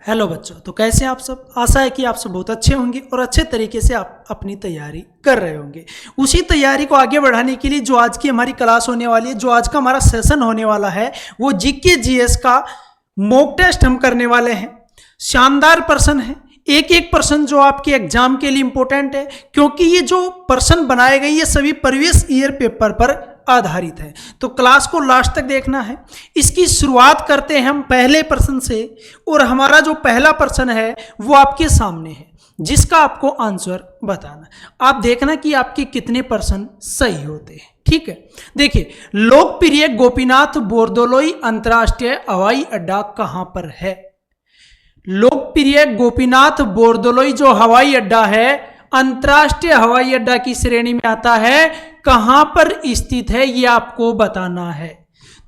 Hello बच्चों, तो कैसे आप सब। आशा है कि आप सब बहुत अच्छे होंगे और अच्छे तरीके से आप अपनी तैयारी कर रहे होंगे। उसी तैयारी को आगे बढ़ाने के लिए जो आज की हमारी क्लास होने वाली है, जो आज का हमारा सेशन होने वाला है, वो जीके जीएस का मॉक टेस्ट हम करने वाले हैं। शानदार प्रश्न है, एक एक प्रश्न जो आपके एग्जाम के लिए इंपॉर्टेंट है, क्योंकि ये जो प्रश्न बनाए गए ये सभी प्रीवियस ईयर पेपर पर आधारित है। तो क्लास को लास्ट तक देखना है। इसकी शुरुआत करते हैं हम पहले प्रश्न से, और हमारा जो पहला प्रश्न है वो आपके सामने है, जिसका आपको आंसर बताना। आप देखना कि आपके कितने प्रश्न सही होते हैं। ठीक है, देखिए, लोकप्रिय गोपीनाथ बोरदोलोई अंतर्राष्ट्रीय हवाई अड्डा कहां पर है। लोकप्रिय गोपीनाथ बोरदोलोई जो हवाई अड्डा है, अंतर्राष्ट्रीय हवाई अड्डा की श्रेणी में आता है, कहां पर स्थित है ये आपको बताना है।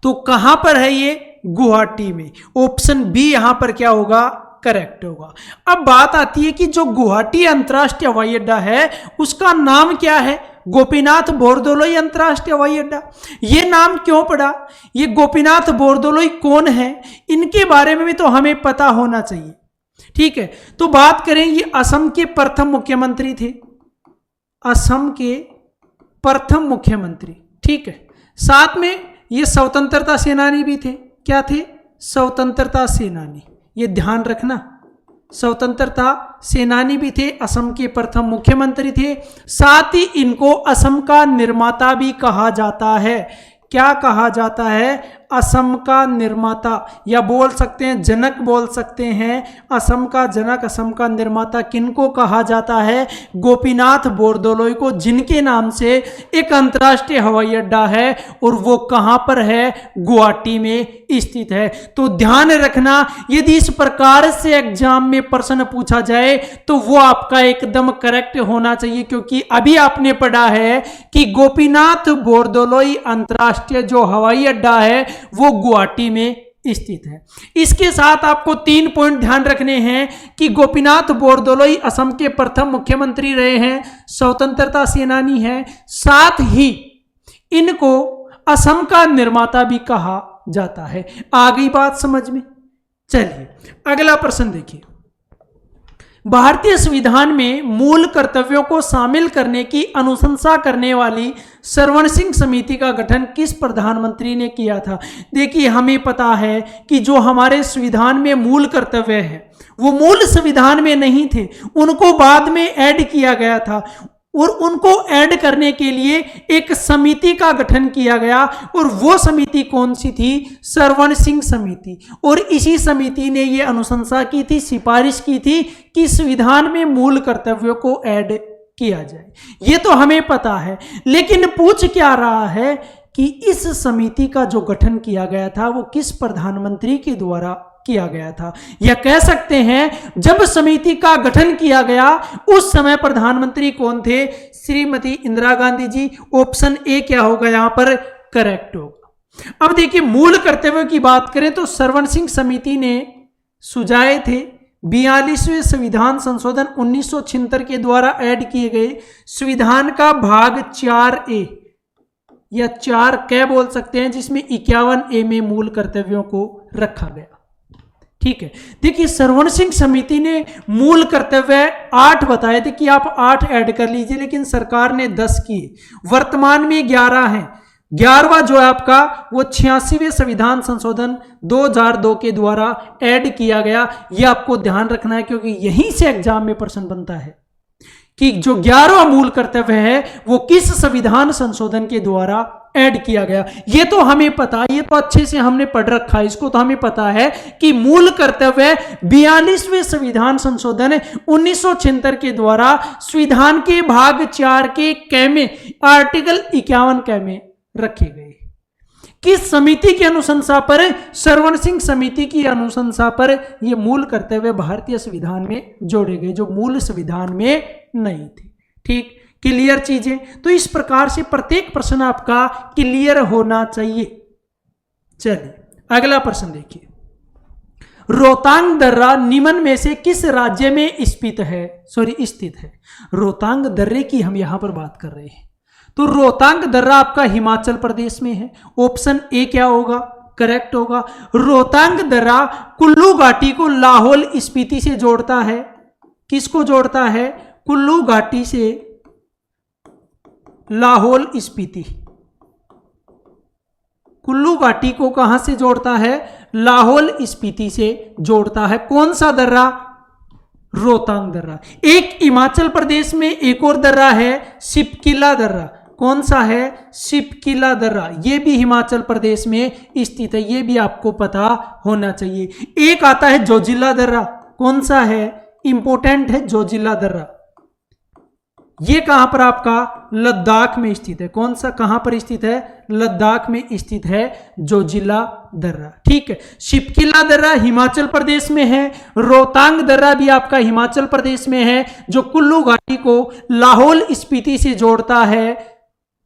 तो कहां पर है ये, गुवाहाटी में। ऑप्शन बी यहां पर क्या होगा, करेक्ट होगा। अब बात आती है कि जो गुवाहाटी अंतर्राष्ट्रीय हवाई अड्डा है उसका नाम क्या है, गोपीनाथ बोरदोलोई अंतर्राष्ट्रीय हवाई अड्डा। ये नाम क्यों पड़ा, ये गोपीनाथ बोरदोलोई कौन है, इनके बारे में भी तो हमें पता होना चाहिए। ठीक है, तो बात करें, ये असम के प्रथम मुख्यमंत्री थे, असम के प्रथम मुख्यमंत्री। ठीक है, साथ में ये स्वतंत्रता सेनानी भी थे। क्या थे, स्वतंत्रता सेनानी, ये ध्यान रखना, स्वतंत्रता सेनानी भी थे, असम के प्रथम मुख्यमंत्री थे। साथ ही इनको असम का निर्माता भी कहा जाता है। क्या कहा जाता है, असम का निर्माता, या बोल सकते हैं जनक, बोल सकते हैं असम का जनक, असम का निर्माता किनको कहा जाता है, गोपीनाथ बोरदोलोई को, जिनके नाम से एक अंतर्राष्ट्रीय हवाई अड्डा है और वो कहां पर है, गुवाहाटी में स्थित है। तो ध्यान रखना, यदि इस प्रकार से एग्जाम में प्रश्न पूछा जाए तो वो आपका एकदम करेक्ट होना चाहिए, क्योंकि अभी आपने पढ़ा है कि गोपीनाथ बोरदोलोई अंतर्राष्ट्रीय जो हवाई अड्डा है वो गुवाहाटी में स्थित है। इसके साथ आपको 3 पॉइंट ध्यान रखने हैं कि गोपीनाथ बोरदोलोई असम के प्रथम मुख्यमंत्री रहे हैं, स्वतंत्रता सेनानी है, साथ ही इनको असम का निर्माता भी कहा जाता है। आ गई बात समझ में। चलिए अगला प्रश्न देखिए, भारतीय संविधान में मूल कर्तव्यों को शामिल करने की अनुशंसा करने वाली सरवण सिंह समिति का गठन किस प्रधानमंत्री ने किया था। देखिए, हमें पता है कि जो हमारे संविधान में मूल कर्तव्य है वो मूल संविधान में नहीं थे, उनको बाद में ऐड किया गया था, और उनको ऐड करने के लिए एक समिति का गठन किया गया, और वो समिति कौन सी थी, सरवण सिंह समिति। और इसी समिति ने ये अनुशंसा की थी, सिफारिश की थी कि संविधान में मूल कर्तव्यों को ऐड किया जाए। ये तो हमें पता है, लेकिन पूछ क्या रहा है कि इस समिति का जो गठन किया गया था वो किस प्रधानमंत्री के द्वारा किया गया था, या कह सकते हैं जब समिति का गठन किया गया उस समय प्रधानमंत्री कौन थे, श्रीमती इंदिरा गांधी जी। ऑप्शन ए क्या होगा यहां पर, करेक्ट होगा। अब देखिए, मूल कर्तव्य की बात करें तो सरवण सिंह समिति ने सुझाए थे 42वें संविधान संशोधन 1976 के द्वारा ऐड किए गए संविधान का भाग 4A या 4K बोल सकते हैं, जिसमें 51A में मूल कर्तव्यों को रखा गया। ठीक है, देखिए, सरवण सिंह समिति ने मूल कर्तव्य 8 बताए थे कि आप 8 ऐड कर लीजिए, लेकिन सरकार ने 10 किए। वर्तमान में 11 हैं। 11वां जो है आपका वो 86वें संविधान संशोधन 2002 के द्वारा ऐड किया गया। ये आपको ध्यान रखना है, क्योंकि यहीं से एग्जाम में प्रश्न बनता है कि जो 11वां मूल कर्तव्य है वो किस संविधान संशोधन के द्वारा ऐड किया गया। ये तो हमें पता है, ये तो अच्छे से हमने पढ़ रखा है, इसको तो हमें पता है कि मूल कर्तव्य 42वें संविधान संशोधन 1976 के द्वारा संविधान के भाग 4 के क में आर्टिकल 51 क में रखे गए। किस समिति की अनुशंसा पर, सरवण सिंह समिति की अनुशंसा पर ये मूल कर्तव्य भारतीय संविधान में जोड़े गए, जो मूल संविधान में नहीं थे। ठीक, क्लियर चीजें। तो इस प्रकार से प्रत्येक प्रश्न आपका क्लियर होना चाहिए। चलिए अगला प्रश्न देखिए, रोहतांग दर्रा निम्न में से किस राज्य में स्थित है। रोहतांग दर्रे की हम यहां पर बात कर रहे हैं। तो रोहतांग दर्रा आपका हिमाचल प्रदेश में है। ऑप्शन ए क्या होगा, करेक्ट होगा। रोहतांग दर्रा कुल्लू घाटी को लाहौल स्पीति से जोड़ता है। किसको जोड़ता है? कुल्लू घाटी से लाहौल स्पीति। कुल्लू घाटी को कहां से जोड़ता है? लाहौल स्पीति से जोड़ता है। कौन सा दर्रा? रोहतांग दर्रा। एक हिमाचल प्रदेश में एक और दर्रा है शिपकिला दर्रा। कौन सा है? शिपकिला दर्रा। यह भी हिमाचल प्रदेश में स्थित है, यह भी आपको पता होना चाहिए। एक आता है जोजिला दर्रा। कौन सा है? इंपोर्टेंट है जोजिला दर्रा। ये कहां पर? आपका लद्दाख में स्थित है। कौन सा? कहां पर स्थित है? लद्दाख में स्थित है जोजिला दर्रा। ठीक है, शिपकिला दर्रा हिमाचल प्रदेश में है। रोहतांग दर्रा भी आपका हिमाचल प्रदेश में है, जो कुल्लू घाटी को लाहौल स्पीति से जोड़ता है।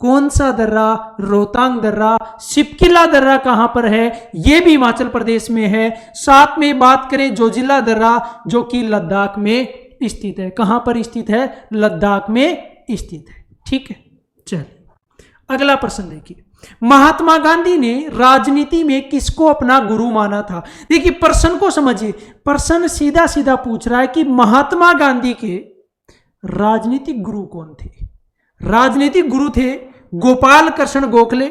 कौन सा दर्रा? रोहतांग दर्रा। शिपकिला दर्रा कहां पर है? यह भी हिमाचल प्रदेश में है। साथ में बात करें जोजिला दर्रा, जो कि लद्दाख में स्थित है। कहां पर स्थित है? लद्दाख में स्थित है। ठीक है, चलिए अगला प्रश्न देखिए। महात्मा गांधी ने राजनीति में किसको अपना गुरु माना था? देखिए प्रश्न को समझिए। प्रश्न सीधा सीधा पूछ रहा है कि महात्मा गांधी के राजनीतिक गुरु कौन थे? राजनीतिक गुरु थे गोपाल कृष्ण गोखले।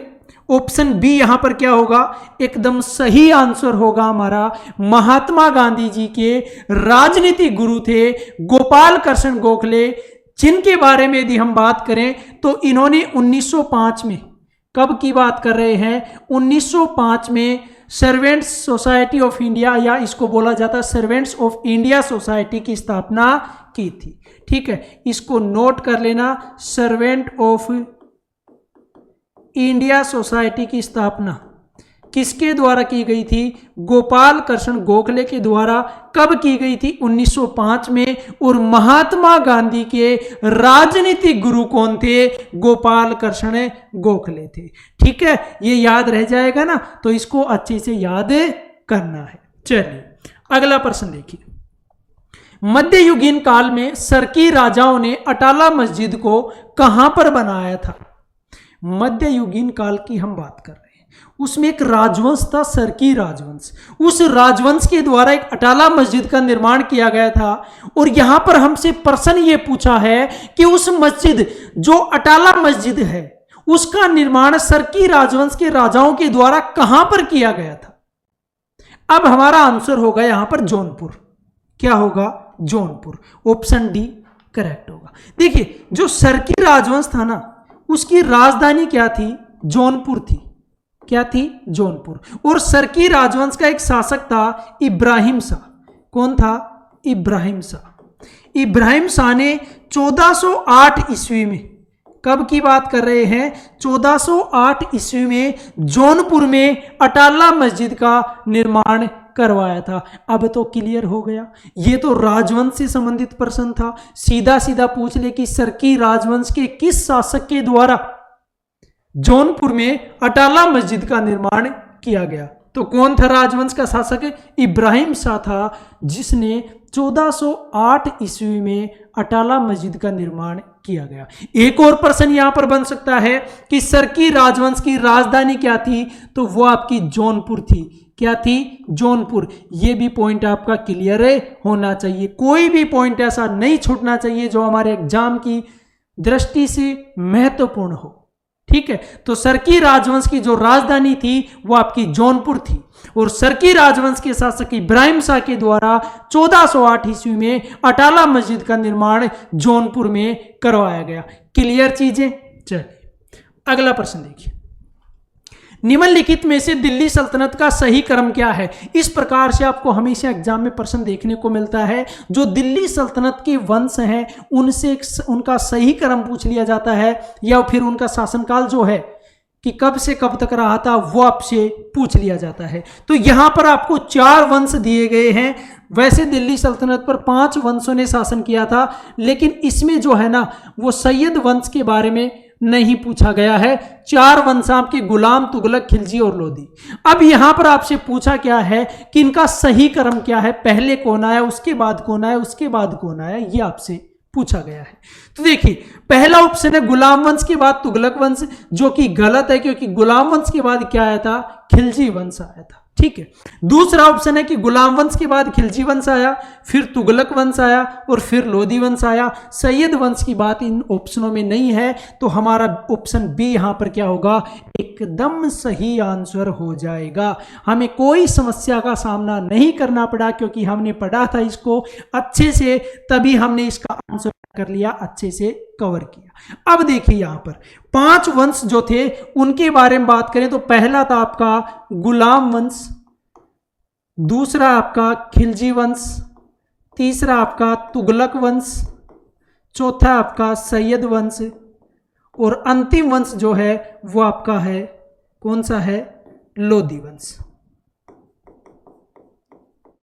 ऑप्शन बी यहां पर क्या होगा? एकदम सही आंसर होगा हमारा। महात्मा गांधी जी के राजनीतिक गुरु थे गोपाल कृष्ण गोखले, जिनके बारे में यदि हम बात करें तो इन्होंने 1905 में, कब की बात कर रहे हैं? 1905 में सर्वेंट्स सोसाइटी ऑफ इंडिया, या इसको बोला जाता है सर्वेंट्स ऑफ इंडिया सोसाइटी की स्थापना की थी। ठीक है, इसको नोट कर लेना। सर्वेंट ऑफ इंडिया सोसाइटी की स्थापना किसके द्वारा की गई थी? गोपाल कृष्ण गोखले के द्वारा। कब की गई थी? 1905 में। और महात्मा गांधी के राजनीतिक गुरु कौन थे? गोपाल कृष्ण गोखले थे। ठीक है, ये याद रह जाएगा ना, तो इसको अच्छे से याद करना है। चलिए अगला प्रश्न देखिए। मध्ययुगीन काल में सरकी राजाओं ने अटाला मस्जिद को कहां पर बनाया था? मध्ययुगीन काल की हम बात कर रहे हैं, उसमें एक राजवंश था सरकी राजवंश। उस राजवंश के द्वारा एक अटाला मस्जिद का निर्माण किया गया था। और यहां पर हमसे प्रश्न ये पूछा है कि उस मस्जिद, जो अटाला मस्जिद है, उसका निर्माण सरकी राजवंश के राजाओं के द्वारा कहां पर किया गया था? अब हमारा आंसर होगा यहां पर जौनपुर। क्या होगा? जौनपुर। ऑप्शन डी करेक्ट होगा। देखिए जो सरकी राजवंश था ना, उसकी राजधानी क्या थी? जौनपुर थी। क्या थी? जौनपुर। और सरकी राजवंश का एक शासक था इब्राहिम शाह। कौन था? इब्राहिम शाह। इब्राहिम शाह ने 1408 ईस्वी में, कब की बात कर रहे हैं? 1408 ईस्वी में जौनपुर में अटाला मस्जिद का निर्माण करवाया था। अब तो क्लियर हो गया। ये तो राजवंश से संबंधित प्रश्न था। सीधा सीधा पूछ ले कि सरकी राजवंश के किस शासक के द्वारा जौनपुर में अटाला मस्जिद का निर्माण किया गया? तो कौन था राजवंश का शासक? इब्राहिम शाह था, जिसने 1408 ईस्वी में अटाला मस्जिद का निर्माण किया गया। एक और प्रश्न यहां पर बन सकता है कि सरकी राजवंश की राजधानी क्या थी? तो वो आपकी जौनपुर थी। क्या थी? जौनपुर। ये भी पॉइंट आपका क्लियर होना चाहिए। कोई भी पॉइंट ऐसा नहीं छूटना चाहिए जो हमारे एग्जाम की दृष्टि से महत्वपूर्ण हो। ठीक है, तो सरकी राजवंश की जो राजधानी थी वो आपकी जौनपुर थी। और सरकी राजवंश के शासक इब्राहिम शाह के द्वारा 1408 ईस्वी में अटाला मस्जिद का निर्माण जौनपुर में करवाया गया। क्लियर चीजें? चलिए अगला प्रश्न देखिए। निम्नलिखित में से दिल्ली सल्तनत का सही क्रम क्या है? इस प्रकार से आपको हमेशा एग्जाम में प्रश्न देखने को मिलता है। जो दिल्ली सल्तनत के वंश हैं उनसे उनका सही क्रम पूछ लिया जाता है, या फिर उनका शासनकाल जो है कि कब से कब तक रहा था वो आपसे पूछ लिया जाता है। तो यहां पर आपको 4 वंश दिए गए हैं। वैसे दिल्ली सल्तनत पर 5 वंशों ने शासन किया था, लेकिन इसमें जो है ना वो सैयद वंश के बारे में नहीं पूछा गया है। 4 वंश आपके गुलाम, तुगलक, खिलजी और लोधी। अब यहां पर आपसे पूछा क्या है कि इनका सही क्रम क्या है? पहले कौन आया, उसके बाद कौन आया, उसके बाद कौन आया, ये आपसे पूछा गया है। तो देखिए पहला ऑप्शन है गुलाम वंश के बाद तुगलक वंश, जो कि गलत है क्योंकि गुलाम वंश के बाद क्या आया था, खिलजी वंश आया था। ठीक है, दूसरा ऑप्शन है कि गुलाम वंश के बाद खिलजी वंश आया, फिर तुगलक वंश आया और फिर लोधी वंश आया। सैयद वंश की बात इन ऑप्शनों में नहीं है, तो हमारा ऑप्शन बी यहां पर क्या होगा, एकदम सही आंसर हो जाएगा। हमें कोई समस्या का सामना नहीं करना पड़ा क्योंकि हमने पढ़ा था इसको अच्छे से, तभी हमने इसका आंसर कर लिया, अच्छे से कवर किया। अब देखिए यहां पर 5 वंश जो थे उनके बारे में बात करें तो पहला था आपका गुलाम वंश, दूसरा आपका खिलजी वंश, तीसरा आपका तुगलक वंश, चौथा आपका सैयद वंश और अंतिम वंश जो है वो आपका है कौन सा है, लोधी वंश।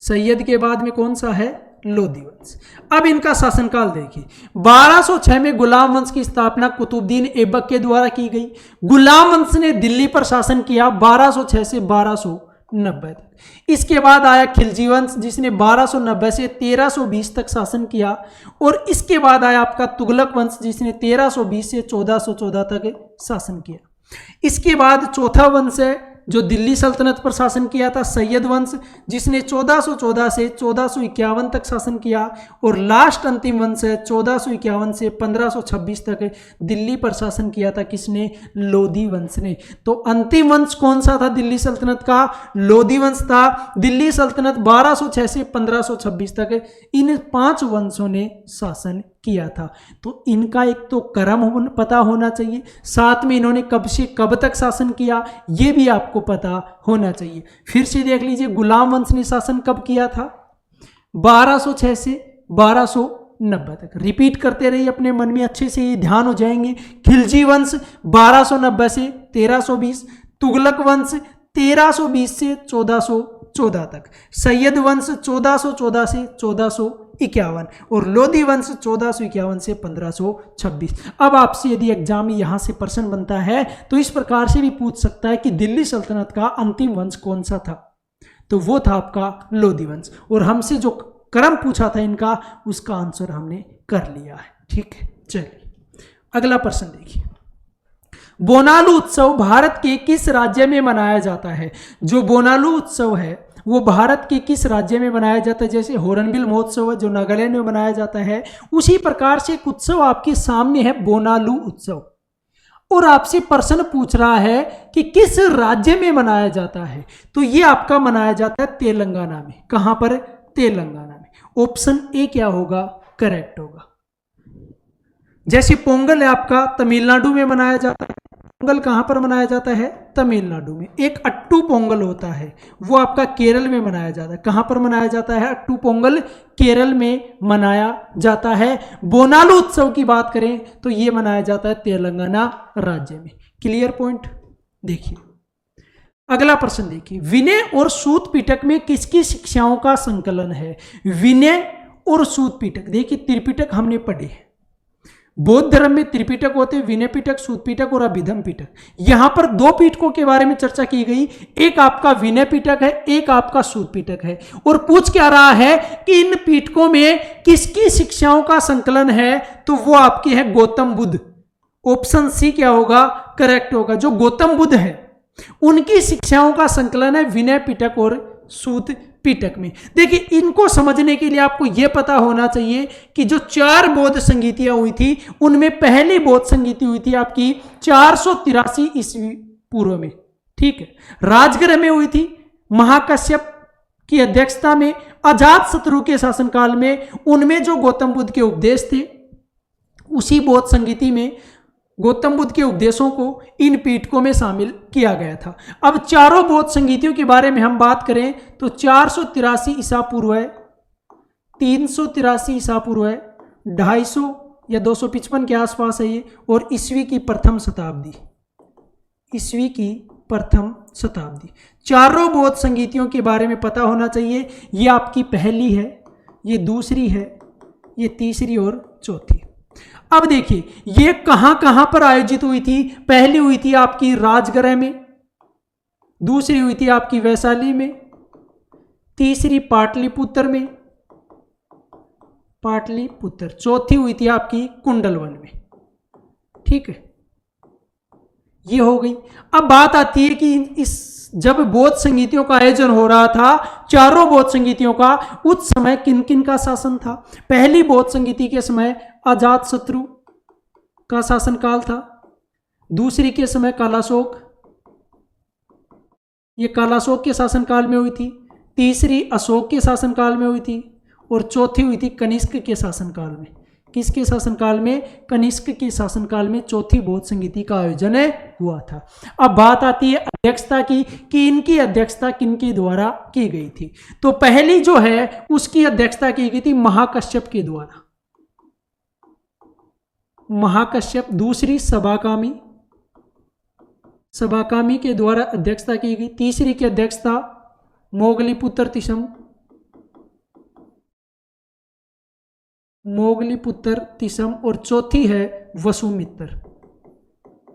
सैयद के बाद में कौन सा है, लोधी वंश। अब इनका शासनकाल देखिए, 1206 में गुलाम वंश की स्थापना कुतुबुद्दीन ऐबक के द्वारा की गई। गुलाम वंश ने दिल्ली पर शासन किया 1206 से 1290 तक। इसके बाद आया खिलजी वंश जिसने 1290 से 1320 तक शासन किया, और इसके बाद आया आपका तुगलक वंश जिसने 1320 से 1414 तक शासन किया। इसके बाद चौथा वंश है जो दिल्ली सल्तनत पर शासन किया था, सैयद वंश, जिसने 1414 से 1451 तक शासन किया, और लास्ट अंतिम वंश है 1451 से 1526 तक दिल्ली पर शासन किया था किसने, लोधी वंश ने। तो अंतिम वंश कौन सा था दिल्ली सल्तनत का, लोधी वंश था। दिल्ली सल्तनत 1206 से 1526 तक इन 5 वंशों ने शासन किया था। तो इनका एक तो क्रम पता होना चाहिए, साथ में इन्होंने कब से कब तक शासन किया ये भी आपको पता होना चाहिए। फिर से देख लीजिए गुलाम वंश ने शासन कब किया था, 1206 से 1290 तक। रिपीट करते रहिए अपने मन में, अच्छे से ये ध्यान हो जाएंगे। खिलजी वंश 1290 से 1320, तुगलक वंश 1320 से 1414 तक, सैयद वंश 1414 से 1451 और लोधी वंश 1451 से 1526। अब आपसे यदि एग्जाम में यहां से प्रश्न बनता है तो इस प्रकार से भी पूछ सकता है कि दिल्ली सल्तनत का अंतिम वंश कौन सा था, तो वो था आपका लोधी वंश, और हमसे जो क्रम पूछा था इनका उसका आंसर हमने कर लिया है। ठीक है, चलिए अगला प्रश्न देखिए। बोनालू उत्सव भारत के किस राज्य में मनाया जाता है। जो बोनालू उत्सव है वो भारत के किस राज्य में मनाया जाता है, जैसे हॉर्नबिल महोत्सव है जो नागालैंड में मनाया जाता है, उसी प्रकार से एक उत्सव आपके सामने है बोनालू उत्सव, और आपसे प्रश्न पूछ रहा है कि किस राज्य में मनाया जाता है, तो ये आपका मनाया जाता है तेलंगाना में। कहां पर, तेलंगाना में। ऑप्शन ए क्या होगा, करेक्ट होगा। जैसे पोंगल है आपका तमिलनाडु में मनाया जाता है, पोंगल कहां पर मनाया जाता है, तमिलनाडु में। एक अट्टू पोंगल होता है वो आपका केरल में मनाया जाता है। कहां पर मनाया जाता है, अट्टू पोंगल केरल में मनाया जाता है। बोनालू उत्सव की बात करें तो ये मनाया जाता है तेलंगाना राज्य में। Clear point. देखिए अगला प्रश्न देखिए, विनय और सूत पिटक में किसकी शिक्षाओं का संकलन है। विनय और सूत पिटक, देखिए त्रिपिटक हमने पढ़े हैं, बौद्ध धर्म में त्रिपिटक होते, विनय पिटक, सूत पिटक और अभिधम पिटक। यहां पर 2 पिटकों के बारे में चर्चा की गई, एक आपका विनय पिटक है, एक आपका सूत पिटक है, और पूछ क्या रहा है कि इन पिटकों में किसकी शिक्षाओं का संकलन है, तो वो आपके है गौतम बुद्ध। ऑप्शन सी क्या होगा, करेक्ट होगा। जो गौतम बुद्ध है उनकी शिक्षाओं का संकलन है विनय पिटक और सूत पिटक में। देखिए इनको समझने के लिए आपको यह पता होना चाहिए कि जो 4 बौद्ध संगीतियां हुई थी उनमें पहली बौद्ध संगीति हुई थी आपकी 483 ईस्वी पूर्व में। ठीक है, राजगृह में हुई थी, महाकश्यप की अध्यक्षता में, अजात शत्रु के शासनकाल में। उनमें जो गौतम बुद्ध के उपदेश थे उसी बौद्ध संगीति में गौतम बुद्ध के उपदेशों को इन पीठकों में शामिल किया गया था। अब चारों बौद्ध संगीतियों के बारे में हम बात करें तो 483 ईसा पूर्व है, 383 ईसा पूर्व है, 250 या 255 के आसपास है ये, और ईस्वी की प्रथम शताब्दी, ईस्वी की प्रथम शताब्दी। चारों बौद्ध संगीतियों के बारे में पता होना चाहिए। ये आपकी पहली है, ये दूसरी है, ये तीसरी और चौथी। अब देखिए ये कहां कहां पर आयोजित हुई थी। पहली हुई थी आपकी राजगृह में, दूसरी हुई थी आपकी वैशाली में, तीसरी पाटलिपुत्र में, पाटलिपुत्र। चौथी हुई थी आपकी कुंडलवन में। ठीक है, ये हो गई। अब बात आती है कि इस जब बौद्ध संगीतियों का आयोजन हो रहा था, चारों बौद्ध संगीतियों का, उस समय किन किन का शासन था। पहली बौद्ध संगीति के समय अजातशत्रु का शासनकाल था। दूसरी के समय कालाशोक, ये कालाशोक के शासनकाल में हुई थी। तीसरी अशोक के शासनकाल में हुई थी। और चौथी हुई थी कनिष्क के शासनकाल में। किसके शासनकाल में? कनिष्क के शासनकाल में चौथी बौद्ध संगीति का आयोजन हुआ था। अब बात आती है अध्यक्षता की कि इनकी अध्यक्षता किनके द्वारा की गई थी। तो पहली जो है उसकी अध्यक्षता की गई थी महाकश्यप के द्वारा, महाकश्यप। दूसरी सभाकामी के द्वारा अध्यक्षता की गई। तीसरी की अध्यक्षता मोगलीपुत्र तिसम और चौथी है वसुमित्र।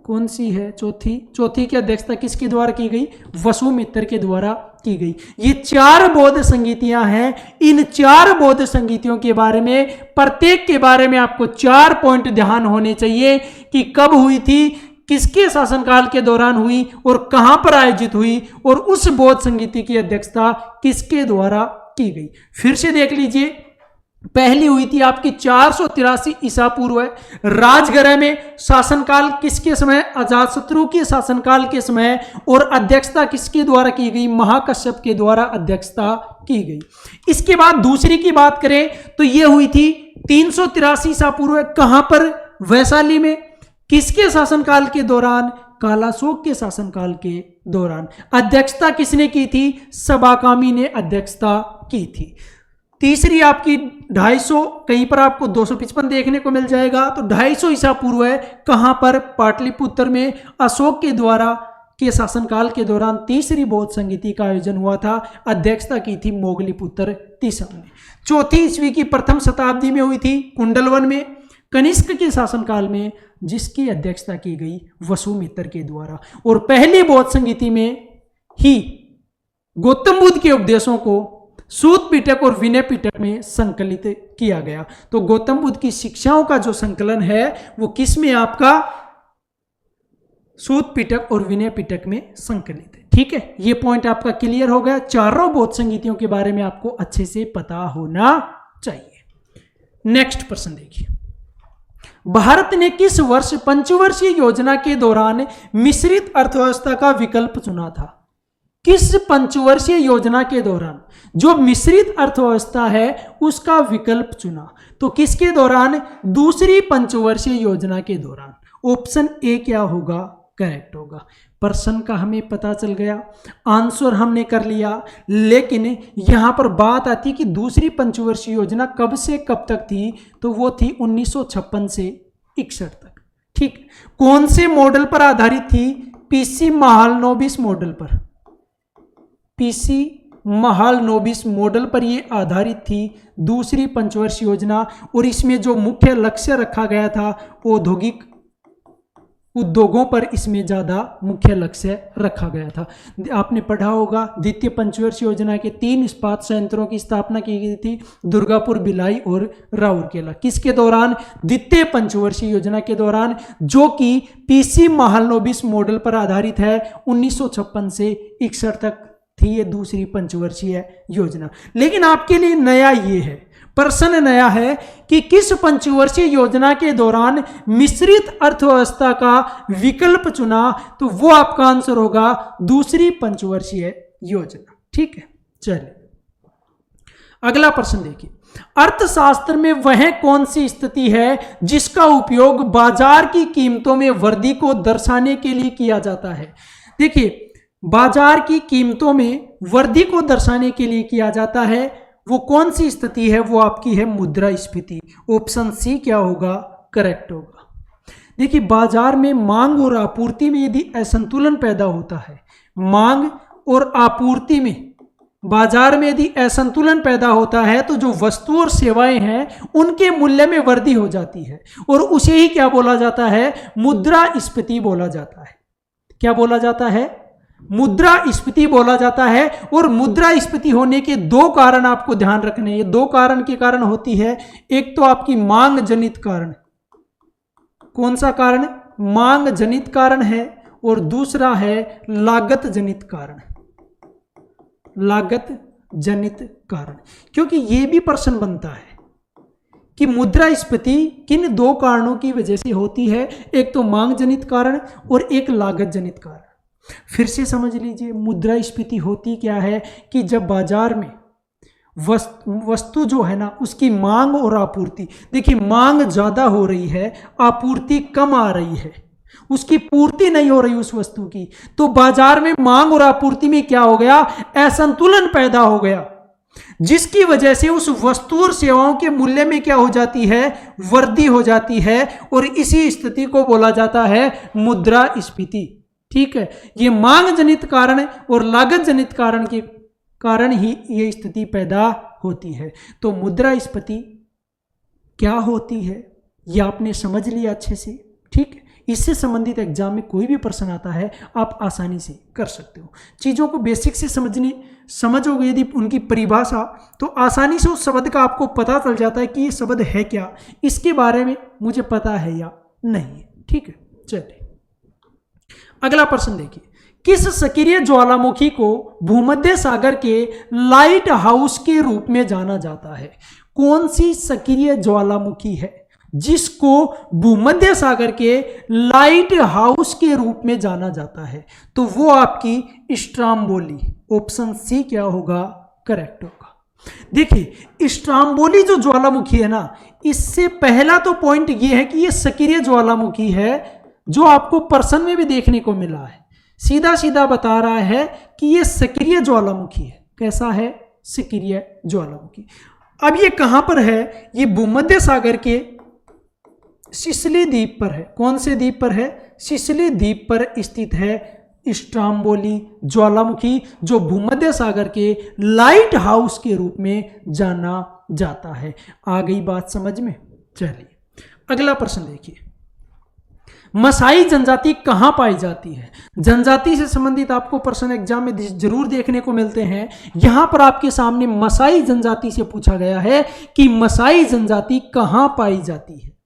कौन सी है चौथी? चौथी की अध्यक्षता किसके द्वारा की गई? वसुमित्र के द्वारा की गई। ये चार बौद्ध संगीतियां हैं। इन चार बौद्ध संगीतियों के बारे में, प्रत्येक के बारे में आपको 4 पॉइंट ध्यान होने चाहिए कि कब हुई थी, किसके शासनकाल के दौरान हुई और कहां पर आयोजित हुई, और उस बौद्ध संगीति की अध्यक्षता किसके द्वारा की गई। फिर से देख लीजिए, पहली हुई थी आपकी 483 ईसा पूर्व। राजगृह में शासनकाल किसके समय? अजातशत्रु के शासनकाल के समय। और अध्यक्षता किसके द्वारा की गई? महाकश्यप के द्वारा अध्यक्षता की गई। इसके बाद दूसरी की बात करें तो यह हुई थी 383 ईसा पूर्व। कहां पर? वैशाली में। किसके शासनकाल के दौरान? कालाशोक के शासनकाल के दौरान। अध्यक्षता किसने की थी? सभाकामी ने अध्यक्षता की थी। तीसरी आपकी 250, कहीं पर आपको 255 देखने को मिल जाएगा, तो 250 ईसा पूर्व है। कहां पर? पाटलिपुत्र में अशोक के द्वारा के शासनकाल के दौरान तीसरी बौद्ध संगीति का आयोजन हुआ था। अध्यक्षता की थी मोगलीपुत्र तिसम ने। चौथी ईस्वी की प्रथम शताब्दी में हुई थी कुंडलवन में, कनिष्क के शासनकाल में, जिसकी अध्यक्षता की गई वसुमित्र के द्वारा। और पहली बौद्ध संगीति में ही गौतम बुद्ध के उपदेशों को सूत पिटक और विनय पिटक में संकलित किया गया। तो गौतम बुद्ध की शिक्षाओं का जो संकलन है वो किस में? आपका सूत पिटक और विनय पिटक में संकलित है। ठीक है, ये पॉइंट आपका क्लियर हो गया। चारों बौद्ध संगीतियों के बारे में आपको अच्छे से पता होना चाहिए। नेक्स्ट प्रश्न देखिए, भारत ने किस वर्ष पंचवर्षीय योजना के दौरान मिश्रित अर्थव्यवस्था का विकल्प चुना था? किस पंचवर्षीय योजना के दौरान जो मिश्रित अर्थव्यवस्था है उसका विकल्प चुना? तो किसके दौरान? दूसरी पंचवर्षीय योजना के दौरान। ऑप्शन ए क्या होगा? करेक्ट होगा। प्रश्न का हमें पता चल गया, आंसर हमने कर लिया। लेकिन यहां पर बात आती कि दूसरी पंचवर्षीय योजना कब से कब तक थी? तो वो थी 1956 से 61 तक। ठीक, कौन से मॉडल पर आधारित थी? पीसी महालनोबिस मॉडल पर। पीसी महालनोबिस मॉडल पर यह आधारित थी दूसरी पंचवर्षीय योजना। और इसमें जो मुख्य लक्ष्य रखा गया था औद्योगिक उद्योगों पर इसमें ज़्यादा मुख्य लक्ष्य रखा गया था। आपने पढ़ा होगा द्वितीय पंचवर्षीय योजना के 3 इस्पात संयंत्रों की स्थापना की गई थी, दुर्गापुर, भिलाई और राउरकेला। किसके दौरान? द्वितीय पंचवर्षीय योजना के दौरान, जो कि पीसी महालनोबिस मॉडल पर आधारित है। 1956 से 61 तक थी ये दूसरी पंचवर्षीय योजना। लेकिन आपके लिए नया ये है, प्रश्न नया है कि किस पंचवर्षीय योजना के दौरान मिश्रित अर्थव्यवस्था का विकल्प चुना? तो वो आपका आंसर होगा दूसरी पंचवर्षीय योजना। ठीक है, चलिए अगला प्रश्न देखिए, अर्थशास्त्र में वह कौन सी स्थिति है जिसका उपयोग बाजार की कीमतों में वृद्धि को दर्शाने के लिए किया जाता है? देखिए, बाजार की कीमतों में वृद्धि को दर्शाने के लिए किया जाता है, वो कौन सी स्थिति है? वो आपकी है मुद्रास्फीति। ऑप्शन सी क्या होगा? करेक्ट होगा। देखिए, बाजार में मांग और आपूर्ति में यदि असंतुलन पैदा होता है, मांग और आपूर्ति में बाजार में यदि असंतुलन पैदा होता है, तो जो वस्तु और सेवाएं हैं उनके मूल्य में वृद्धि हो जाती है, और उसे ही क्या बोला जाता है? मुद्रास्फीति बोला जाता है। क्या बोला जाता है? मुद्रास्फीति बोला जाता है। और मुद्रास्फीति होने के दो कारण आपको ध्यान रखने, ये दो कारण के कारण होती है। एक तो आपकी मांग जनित कारण, कौन सा कारण? मांग जनित कारण है। और दूसरा है लागत जनित कारण, लागत जनित कारण। क्योंकि ये भी प्रश्न बनता है कि मुद्रास्फीति किन दो कारणों की वजह से होती है, एक तो मांग जनित कारण और एक लागत जनित कारण। फिर से समझ लीजिए, मुद्रास्फीति होती क्या है कि जब बाजार में वस्तु जो है ना, उसकी मांग और आपूर्ति, देखिए मांग ज्यादा हो रही है, आपूर्ति कम आ रही है, उसकी पूर्ति नहीं हो रही उस वस्तु की, तो बाजार में मांग और आपूर्ति में क्या हो गया? असंतुलन पैदा हो गया, जिसकी वजह से उस वस्तु और सेवाओं के मूल्य में क्या हो जाती है? वृद्धि हो जाती है। और इसी स्थिति को बोला जाता है मुद्रास्फीति। ठीक है, ये मांग जनित कारण और लागत जनित कारण के कारण ही ये स्थिति पैदा होती है। तो मुद्रास्फीति क्या होती है ये आपने समझ लिया अच्छे से। ठीक है, इससे संबंधित एग्जाम में कोई भी प्रश्न आता है आप आसानी से कर सकते हो। चीज़ों को बेसिक से समझोगे यदि उनकी परिभाषा, तो आसानी से उस शब्द का आपको पता चल जाता है कि ये शब्द है क्या, इसके बारे में मुझे पता है या नहीं। ठीक है, चलिए अगला प्रश्न देखिए। किस सक्रिय ज्वालामुखी को भूमध्य सागर के लाइट हाउस के रूप में जाना जाता है? कौन सी सक्रिय ज्वालामुखी है जिसको भूमध्य सागर के लाइट हाउस के रूप में जाना जाता है? तो वो आपकी स्ट्राम्बोली, ऑप्शन सी क्या होगा? करेक्ट होगा। देखिए स्ट्राम्बोली जो ज्वालामुखी है ना, इससे पहला तो पॉइंट ये है कि ये सक्रिय ज्वालामुखी है, जो आपको प्रश्न में भी देखने को मिला है। सीधा सीधा बता रहा है कि ये सक्रिय ज्वालामुखी है। कैसा है? सक्रिय ज्वालामुखी। अब ये कहां पर है? ये भूमध्य सागर के सिसिली द्वीप पर है। कौन से द्वीप पर है? सिसिली द्वीप पर स्थित है स्ट्राम्बोली ज्वालामुखी, जो भूमध्य सागर के लाइट हाउस के रूप में जाना जाता है। आ गई बात समझ में? चलिए अगला प्रश्न देखिए। मसाई जनजाति कहां पाई जाती है? जनजाति से संबंधित आपको प्रश्न एग्जाम में जरूर देखने को मिलते हैं। यहां पर आपके सामने मसाई जनजाति से पूछा गया है कि मसाई जनजाति कहां पाई जाती है।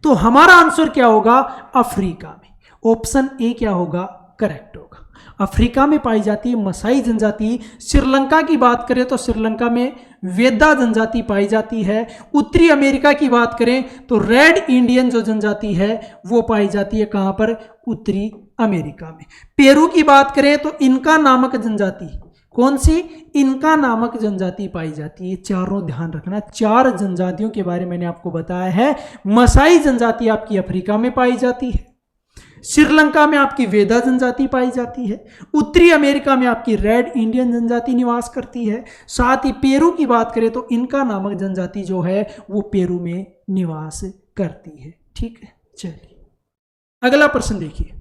तो हमारा आंसर क्या होगा? अफ्रीका में। ऑप्शन ए क्या होगा? करेक्ट होगा। अफ्रीका में पाई जाती है मसाई जनजाति। श्रीलंका की बात करें तो श्रीलंका में वेदा जनजाति पाई जाती है। उत्तरी अमेरिका की बात करें तो रेड इंडियन जो जनजाति है वो पाई जाती है कहां पर? उत्तरी अमेरिका में। पेरू की बात करें तो इनका नामक जनजाति, कौन सी? इनका नामक जनजाति पाई जाती है। चारों ध्यान रखना, चार जनजातियों के बारे में मैंने आपको बताया है। मसाई जनजाति आपकी अफ्रीका में पाई जाती है, श्रीलंका में आपकी वेदा जनजाति पाई जाती है, उत्तरी अमेरिका में आपकी रेड इंडियन जनजाति निवास करती है, साथ ही पेरू की बात करें तो इनका नामक जनजाति जो है वो पेरू में निवास करती है। ठीक है, चलिए अगला प्रश्न देखिए।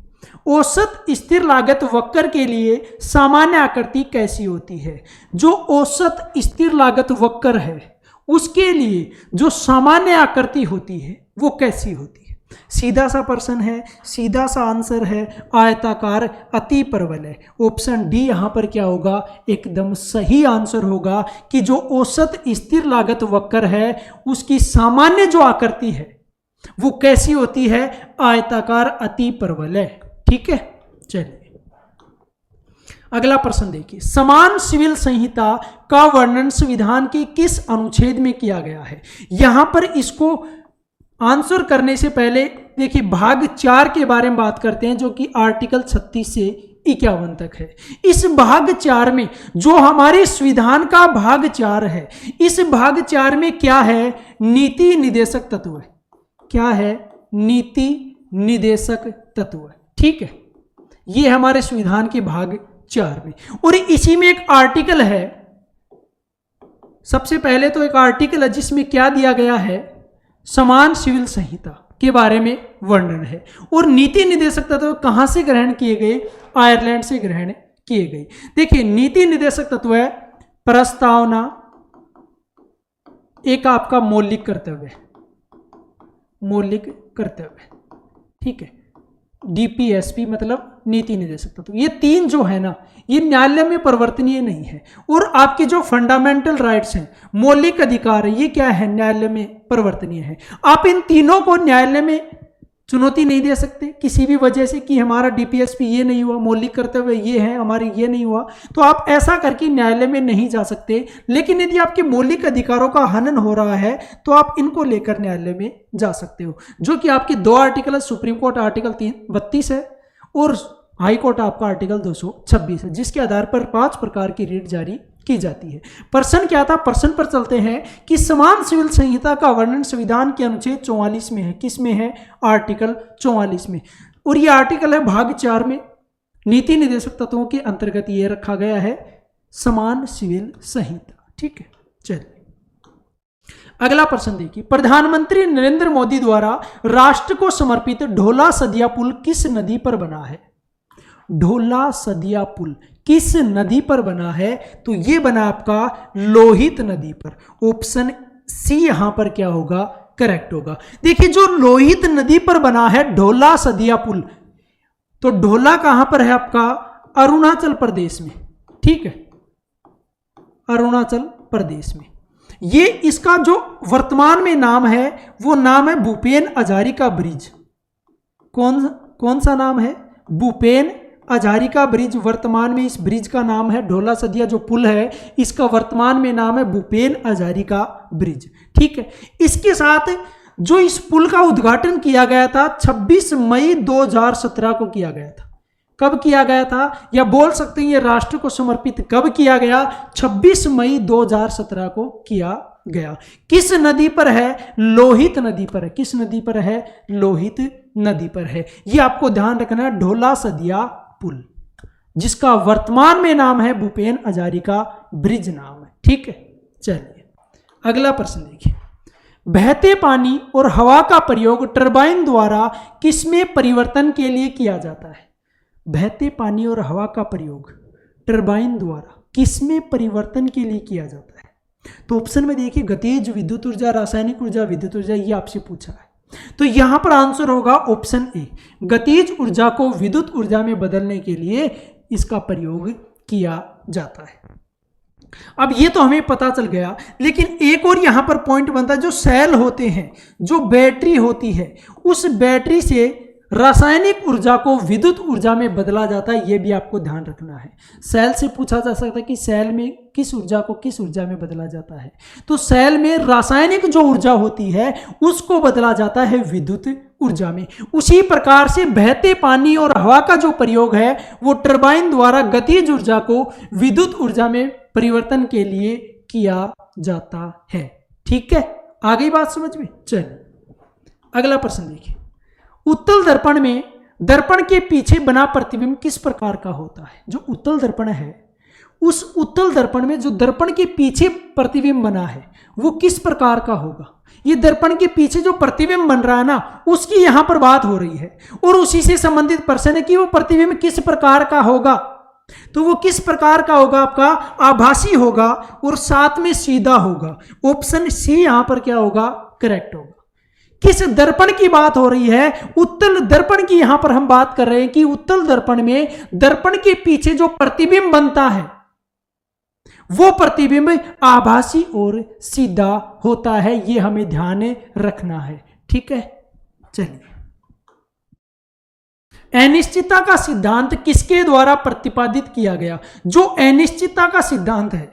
औसत स्थिर लागत वक्र के लिए सामान्य आकृति कैसी होती है? जो औसत स्थिर लागत वक्र है उसके लिए जो सामान्य आकृति होती है वो कैसी होती है? सीधा सा प्रश्न है, सीधा सा आंसर है, आयताकार अति परवल है। ऑप्शन डी यहां पर क्या होगा? एकदम सही आंसर होगा कि जो औसत स्थिर लागत वक्र है उसकी सामान्य जो आकृति है वो कैसी होती है? आयताकार अति परवल है। ठीक है, चलिए अगला प्रश्न देखिए। समान सिविल संहिता का वर्णन संविधान के किस अनुच्छेद में किया गया है? यहां पर इसको आंसर करने से पहले देखिए भाग 4 के बारे में बात करते हैं, जो कि आर्टिकल 36 से 51 तक है। इस भाग 4 में जो हमारे संविधान का भाग 4 है, इस भाग 4 में क्या है? नीति निदेशक तत्व है। क्या है? नीति निदेशक तत्व। ठीक है, ये हमारे संविधान के भाग 4 में, और इसी में एक आर्टिकल है। सबसे पहले तो एक आर्टिकल है जिसमें क्या दिया गया है? समान सिविल संहिता के बारे में वर्णन है। और नीति निदेशक तत्व कहां से ग्रहण किए गए? आयरलैंड से ग्रहण किए गए। देखिए नीति निदेशक तत्व है प्रस्तावना, एक आपका मौलिक कर्तव्य, मौलिक कर्तव्य। ठीक है, डीपीएसपी मतलब नीति निर्देशक तत्व, ये तीन जो है ना, ये न्यायालय में परिवर्तनीय नहीं है। और आपके जो फंडामेंटल राइट्स हैं, मौलिक अधिकार है, ये क्या है, न्यायालय में परिवर्तनीय है। आप इन तीनों को न्यायालय में चुनौती नहीं दे सकते किसी भी वजह से कि हमारा डीपीएसपी ये नहीं हुआ, मौलिक कर्तव्य ये है, हमारे ये नहीं हुआ, तो आप ऐसा करके न्यायालय में नहीं जा सकते। लेकिन यदि आपके मौलिक अधिकारों का हनन हो रहा है तो आप इनको लेकर न्यायालय में जा सकते हो, जो कि आपके दो आर्टिकल है। सुप्रीम कोर्ट आर्टिकल 32 है और हाई कोर्ट आपका आर्टिकल 226 है, जिसके आधार पर 5 प्रकार की रिट जारी की जाती है। प्रश्न क्या था, प्रश्न पर चलते हैं कि समान सिविल संहिता का वर्णन संविधान के अनुच्छेद 44 में है। किस में है, आर्टिकल 44 में। और ये आर्टिकल है भाग 4 में, नीति निर्देशक तत्वों के अंतर्गत ये रखा गया है समान सिविल संहिता। ठीक है, चलिए अगला प्रश्न देखिए। प्रधानमंत्री नरेंद्र मोदी द्वारा राष्ट्र को समर्पित ढोला सदिया पुल किस नदी पर बना है? ढोला सदिया पुल किस नदी पर बना है? तो ये बना आपका लोहित नदी पर। ऑप्शन सी यहां पर क्या होगा, करेक्ट होगा। देखिए जो लोहित नदी पर बना है ढोला सदिया पुल, तो ढोला कहां पर है आपका, अरुणाचल प्रदेश में। ठीक है, अरुणाचल प्रदेश में। ये इसका जो वर्तमान में नाम है वो नाम है भूपेन हजारिका ब्रिज। कौन सा नाम है, भूपेन हजारिका ब्रिज। वर्तमान में इस ब्रिज का नाम है ढोला सदिया, जो पुल है इसका वर्तमान में नाम है भूपेन हजारिका ब्रिज। ठीक है, इसके साथ जो इस पुल का उद्घाटन किया गया था 26 मई 2017 को किया गया था। कब किया गया था, या बोल सकते हैं ये राष्ट्र को समर्पित कब किया गया, 26 मई 2017 को किया गया। किस नदी पर है, लोहित नदी पर है। किस नदी पर है, लोहित नदी पर है। ये आपको ध्यान रखना है, ढोला सदिया पुल, जिसका वर्तमान में नाम है भूपेन हजारिका ब्रिज नाम है। ठीक है, चलिए अगला प्रश्न देखिए। बहते पानी और हवा का प्रयोग टरबाइन द्वारा किसमें परिवर्तन के लिए किया जाता है? बहते पानी और हवा का प्रयोग टरबाइन द्वारा किसमें परिवर्तन के लिए किया जाता है? तो ऑप्शन में देखिए, गतिज विद्युत ऊर्जा, रासायनिक ऊर्जा, विद्युत ऊर्जा, ये आपसे पूछा है। तो यहां पर आंसर होगा ऑप्शन ए, गतिज ऊर्जा को विद्युत ऊर्जा में बदलने के लिए इसका प्रयोग किया जाता है। अब ये तो हमें पता चल गया, लेकिन एक और यहां पर पॉइंट बनता है, जो सेल होते हैं, जो बैटरी होती है, उस बैटरी से रासायनिक ऊर्जा को विद्युत ऊर्जा में बदला जाता है। यह भी आपको ध्यान रखना है। सेल से पूछा जा सकता है कि सेल में किस ऊर्जा को किस ऊर्जा में बदला जाता है, तो सेल में रासायनिक जो ऊर्जा होती है उसको बदला जाता है विद्युत ऊर्जा में। उसी प्रकार से बहते पानी और हवा का जो प्रयोग है वो टरबाइन द्वारा गतिज ऊर्जा को विद्युत ऊर्जा में परिवर्तन के लिए किया जाता है। ठीक है, आ गई बात समझ में। चलिए अगला प्रश्न देखिए। उत्तल दर्पण में दर्पण के पीछे बना प्रतिबिंब किस प्रकार का होता है? जो उत्तल दर्पण है, उस उत्तल दर्पण में जो दर्पण के पीछे प्रतिबिंब बना है वो किस प्रकार का होगा? ये दर्पण के पीछे जो प्रतिबिंब बन रहा है ना, उसकी यहां पर बात हो रही है, और उसी से संबंधित प्रश्न है कि वो प्रतिबिंब किस प्रकार का होगा। तो वो किस प्रकार का होगा, आपका आभासी होगा और साथ में सीधा होगा। ऑप्शन सी यहां पर क्या होगा, करेक्ट होगा। किस दर्पण की बात हो रही है, उत्तल दर्पण की यहां पर हम बात कर रहे हैं कि उत्तल दर्पण में दर्पण के पीछे जो प्रतिबिंब बनता है वो प्रतिबिंब आभासी और सीधा होता है। ये हमें ध्यान रखना है। ठीक है, चलिए। अनिश्चितता का सिद्धांत किसके द्वारा प्रतिपादित किया गया? जो अनिश्चितता का सिद्धांत है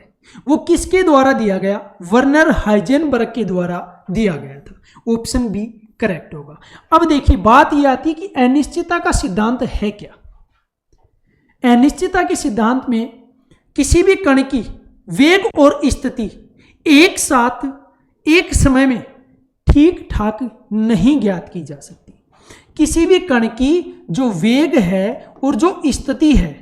वो किसके द्वारा दिया गया? वर्नर हाइजेनबर्ग के द्वारा दिया गया था। ऑप्शन बी करेक्ट होगा। अब देखिए बात यह आती है कि अनिश्चितता का सिद्धांत है क्या। अनिश्चितता के सिद्धांत में किसी भी कण की वेग और स्थिति एक साथ एक समय में ठीक ठाक नहीं ज्ञात की जा सकती। किसी भी कण की जो वेग है और जो स्थिति है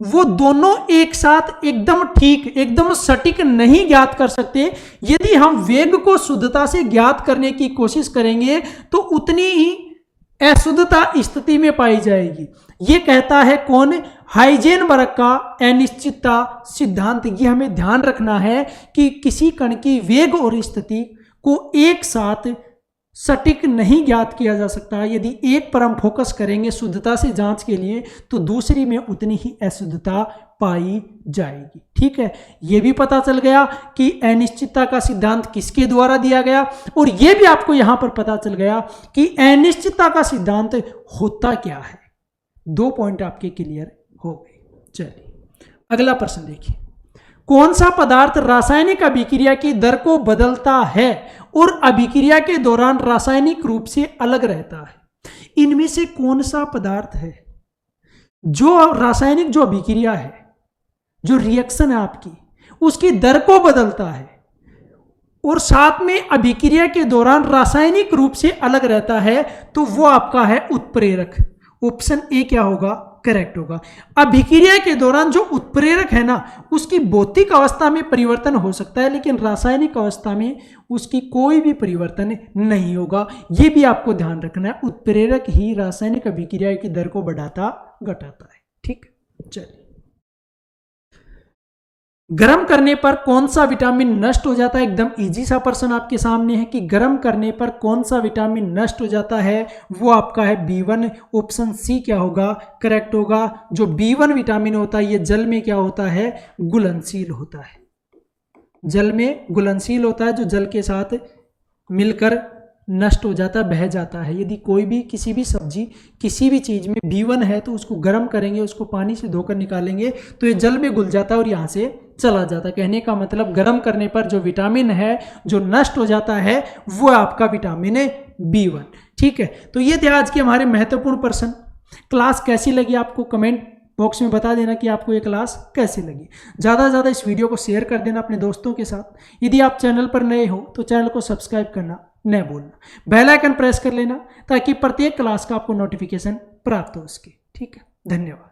वो दोनों एक साथ एकदम ठीक, एकदम सटीक नहीं ज्ञात कर सकते। यदि हम वेग को शुद्धता से ज्ञात करने की कोशिश करेंगे तो उतनी ही अशुद्धता स्थिति में पाई जाएगी। ये कहता है कौन? हाइजेनबर्ग का अनिश्चितता सिद्धांत। ये हमें ध्यान रखना है कि किसी कण की वेग और स्थिति को एक साथ सटीक नहीं ज्ञात किया जा सकता। यदि एक पर हम फोकस करेंगे शुद्धता से जांच के लिए तो दूसरी में उतनी ही अशुद्धता पाई जाएगी। ठीक है, यह भी पता चल गया कि अनिश्चितता का सिद्धांत किसके द्वारा दिया गया, और यह भी आपको यहां पर पता चल गया कि अनिश्चितता का सिद्धांत होता क्या है। 2 पॉइंट आपके क्लियर हो गए। चलिए अगला प्रश्न देखिए, कौन सा पदार्थ रासायनिक अभिक्रिया की दर को बदलता है और अभिक्रिया के दौरान रासायनिक रूप से अलग रहता है? इनमें से कौन सा पदार्थ है जो रासायनिक जो अभिक्रिया है, जो रिएक्शन है आपकी, उसकी दर को बदलता है और साथ में अभिक्रिया के दौरान रासायनिक रूप से अलग रहता है? तो वो आपका है उत्प्रेरक। ऑप्शन ए क्या होगा? करेक्ट होगा। अभिक्रिया के दौरान जो उत्प्रेरक है ना, उसकी भौतिक अवस्था में परिवर्तन हो सकता है लेकिन रासायनिक अवस्था में उसकी कोई भी परिवर्तन नहीं होगा। यह भी आपको ध्यान रखना है, उत्प्रेरक ही रासायनिक अभिक्रिया की दर को बढ़ाता घटाता है। ठीक, चलिए गर्म करने पर कौन सा विटामिन नष्ट हो जाता है? एकदम इजी सा प्रश्न आपके सामने है कि गर्म करने पर कौन सा विटामिन नष्ट हो जाता है? वो आपका है B1। ऑप्शन सी क्या होगा? करेक्ट होगा। जो B1 विटामिन होता है ये जल में क्या होता है? घुलनशील होता है। जल में घुलनशील होता है, जो जल के साथ मिलकर नष्ट हो जाता है, बह जाता है। यदि कोई भी किसी भी सब्जी किसी भी चीज़ में B1 है तो उसको गर्म करेंगे, उसको पानी से धोकर निकालेंगे तो ये जल में घुल जाता है और यहाँ से चला जाता है। कहने का मतलब गर्म करने पर जो विटामिन है जो नष्ट हो जाता है वो आपका विटामिन B1। ठीक है, तो ये थे आज के हमारे महत्वपूर्ण प्रश्न। क्लास कैसी लगी आपको कमेंट बॉक्स में बता देना कि आपको ये क्लास कैसी लगी। ज़्यादा से ज़्यादा इस वीडियो को शेयर कर देना अपने दोस्तों के साथ। यदि आप चैनल पर नए हो तो चैनल को सब्सक्राइब करना न भूलना, बेल आइकन प्रेस कर लेना ताकि प्रत्येक क्लास का आपको नोटिफिकेशन प्राप्त हो सके। ठीक है, धन्यवाद।